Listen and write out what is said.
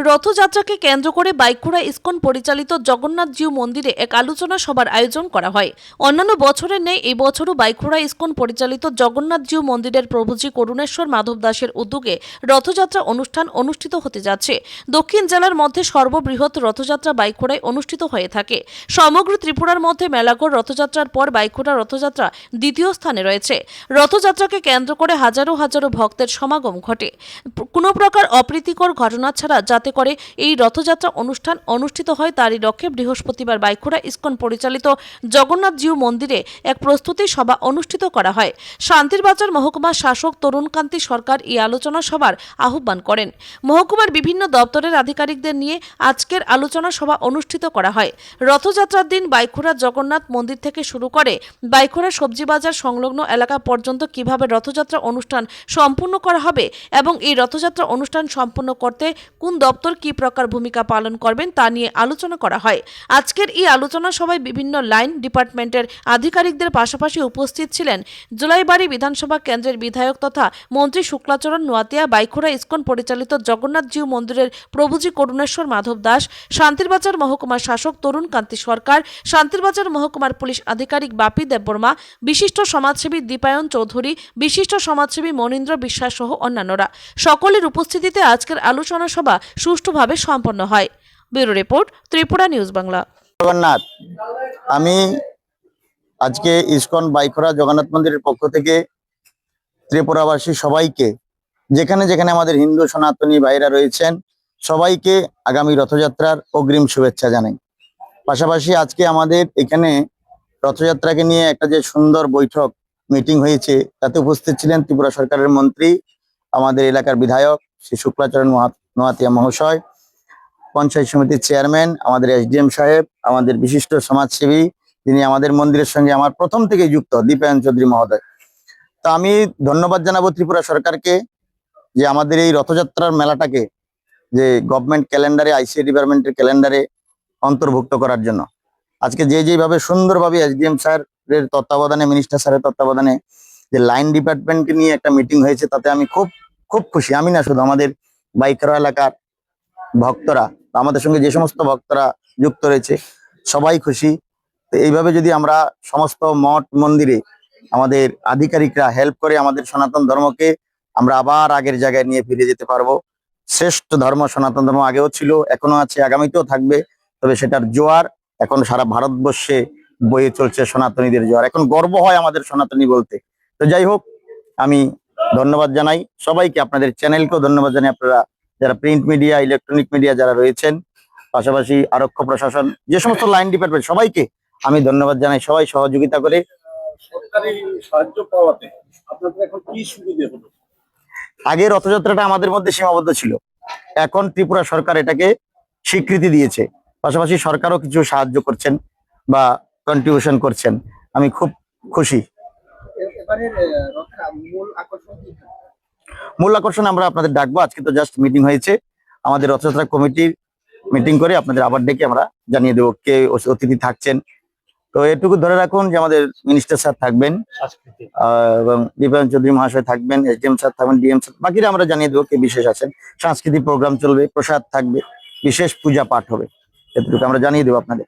রথযাত্রাকে কেন্দ্র করে বাইকুড়া ইসকন পরিচালিত জগন্নাথ জিউ মন্দিরে এক আলোচনা সভার আয়োজন করা হয়। অন্যান্য বছরের ন্যায় এই বছরও বাইকুড়া ইসকন পরিচালিত জগন্নাথ জিউ মন্দিরের প্রভুজি করুণেশ্বর মাধব দাসের উদ্যোগে রথযাত্রা অনুষ্ঠান অনুষ্ঠিত হতে যাচ্ছে। দক্ষিণ জেলার মধ্যে সর্ববৃহৎ রথযাত্রা বাইকুড়ায় অনুষ্ঠিত হয়ে থাকে। সমগ্র ত্রিপুরার মধ্যে মেলাঘর রথযাত্রার পর বাইকুড়া রথযাত্রা দ্বিতীয় স্থানে রয়েছে। রথযাত্রাকে কেন্দ্র করে হাজারো হাজারো ভক্তের সমাগম ঘটে। কোনো প্রকার অপ্রীতিকর ঘটনা ছাড়া যাতে করে এই রথযাত্রা অনুষ্ঠান অনুষ্ঠিত হয় তারই লক্ষ্যে বৃহস্পতিবার বাইকুড়া ইসকন পরিচালিত জগন্নাথ জিউ মন্দিরে এক প্রস্তুতি সভা অনুষ্ঠিত করা হয়। শান্তিরবাজার মহকুমা শাসক তরুণকান্তি সরকার এই আলোচনা সভার আহ্বান করেন। মহকুমার বিভিন্ন দপ্তরের আধিকারিকদের নিয়ে আজকের আলোচনা সভা অনুষ্ঠিত করা হয়। রথযাত্রার দিন বাইকুড়া জগন্নাথ মন্দির থেকে শুরু করে বাইকুড়া সবজি বাজার সংলগ্ন এলাকা পর্যন্ত কিভাবে রথযাত্রা অনুষ্ঠান সম্পূর্ণ করা হবে এবং এই রথযাত্রা অনুষ্ঠান সম্পন্ন করতে কোন দপ্তর কি প্রকার ভূমিকা পালন করবেন তা নিয়ে আলোচনা করা হয়। আজকের এই আলোচনা সভায় বিভিন্ন লাইন ডিপার্টমেন্টের আধিকারিকদের পাশাপাশি উপস্থিত ছিলেন জুলাইবাড়ি বিধানসভা কেন্দ্রের বিধায়ক তথা মন্ত্রী শুক্লাচরণ নোয়াতিয়া, বাইকুড়া ইসকন পরিচালিত জগন্নাথ জিউ মন্দিরের প্রভুজি করুণেশ্বর মাধব দাস, শান্তিরবাজার মহকুমার শাসক তরুণকান্তি সরকার, শান্তিরবাজার মহকুমার পুলিশ আধিকারিক বাপি দেববর্মা, বিশিষ্ট সমাজসেবী দীপায়ন চৌধুরী, বিশিষ্ট সমাজসেবী মনীন্দ্র বিশ্বাস সহ অন্যান্যরা। সকলের উপস্থিতিতে আজকের আলোচনা সভা সুষ্ঠুভাবে সম্পন্ন হয়। Bureau report, Tripura news Bangla. Jagannath, আমি আজকে ইসকন বাইকুড়া জগন্নাথ মন্দিরের পক্ষ থেকে ত্রিপুরাবাসী সবাইকে, যেখানে যেখানে আমাদের হিন্দু সনাতনী ভাইরা রয়েছেন, সবাইকে আগামী রথযাত্রার অগ্রিম শুভেচ্ছা জানাই। পাশাপাশি আজকে আমাদের এখানে রথযাত্রাকে নিয়ে একটা যে সুন্দর বৈঠক মিটিং হয়েছে, তাতে উপস্থিত ছিলেন ত্রিপুরা সরকারের মন্ত্রী, আমাদের এলাকার বিধায়ক শ্রী শুক্লাচরণ নোয়াতিয়া মহাশয়, পঞ্চায়েত সমিতির চেয়ারম্যান আমাদের এসডিএম সাহেব, আমাদের বিশিষ্ট সমাজসেবী যিনি আমাদের মন্দিরের সঙ্গে আমার প্রথম থেকে যুক্ত দীপায়ন চৌধুরী মহোদয়। তো আমি ধন্যবাদ জানাবো ত্রিপুরা সরকারকে যে আমাদের এই রথযাত্রার মেলাটাকে যে গভর্নমেন্ট ক্যালেন্ডারে, আইসিআই ডিপার্টমেন্টের ক্যালেন্ডারে অন্তর্ভুক্ত করার জন্য আজকে যেভাবে সুন্দরভাবে এসডিএম স্যারের তত্ত্বাবধানে, মিনিস্টার স্যারের তত্ত্বাবধানে যে লাইন ডিপার্টমেন্টকে নিয়ে একটা মিটিং হয়েছে, তাতে আমি খুব খুব খুশি। আমি না, শুধু আমাদের বাইকুড়া এলাকার ভক্তরা, আমাদের সঙ্গে যে সমস্ত ভক্তরা যুক্ত রয়েছে সবাই খুশি। তো এইভাবে যদি আমরা সমস্ত মঠ মন্দিরে আমাদের আধিকারিকরা হেল্প করে আমাদের সনাতন ধর্মকে আমরা আবার আগের জায়গায় নিয়ে ফিরে যেতে পারবো। শ্রেষ্ঠ ধর্ম সনাতন ধর্ম আগেও ছিল, এখনো আছে, আগামীতেও থাকবে। তবে সেটার জোয়ার এখন সারা ভারতবর্ষে বয়ে চলছে, সনাতনীদের জোয়ার। এখন গর্ব হয় আমাদের সনাতনী বলতে। তো যাই হোক, আমি ধন্যবাদ জানাই সবাইকে, আপনাদের চ্যানেলকেও ধন্যবাদ জানাই, আপনারা যারা প্রিন্ট মিডিয়া, ইলেকট্রনিক মিডিয়া যারা রয়েছেন, পাশাপাশি আরক্ষা প্রশাসন, যে সমস্ত লাইন ডিপার্টমেন্ট, সবাইকে আমি ধন্যবাদ জানাই। সবাই সহযোগিতা করে সরকারি সাহায্য পাওয়াতে আপনাদের এখন কি সুবিধা হলো? আগে রথযাত্রাটা আমাদের মধ্যে সীমাবদ্ধ ছিল, এখন ত্রিপুরা সরকার এটাকে স্বীকৃতি দিয়েছে। পাশাপাশি সরকারও কিছু সাহায্য করছেন বা কন্ট্রিবিউশন করছেন, আমি খুব খুশি। মূল আকর্ষণ আমরা আপনাদের ডাকবো। আজকে তো জাস্ট মিটিং হয়েছে, আমাদের রথযাত্রা কমিটির মিটিং করে আপনাদের আবার ডেকে আমরা জানিয়ে দেবো কে অতিথি থাকছেন। তো এটুকু ধরে রাখুন যে আমাদের মিনিস্টার স্যার থাকবেন এবং দীপায়ন চৌধুরী মহাশয় থাকবেন, এসডিএম স্যার থাকবেন, ডিএম স্যার, বাকিরা আমরা জানিয়ে দেবো কে বিশেষ আছেন। সাংস্কৃতিক প্রোগ্রাম চলবে, প্রসাদ থাকবে, বিশেষ পূজা পাঠ হবে, এটুকু আমরা জানিয়ে দেবো আপনাদের।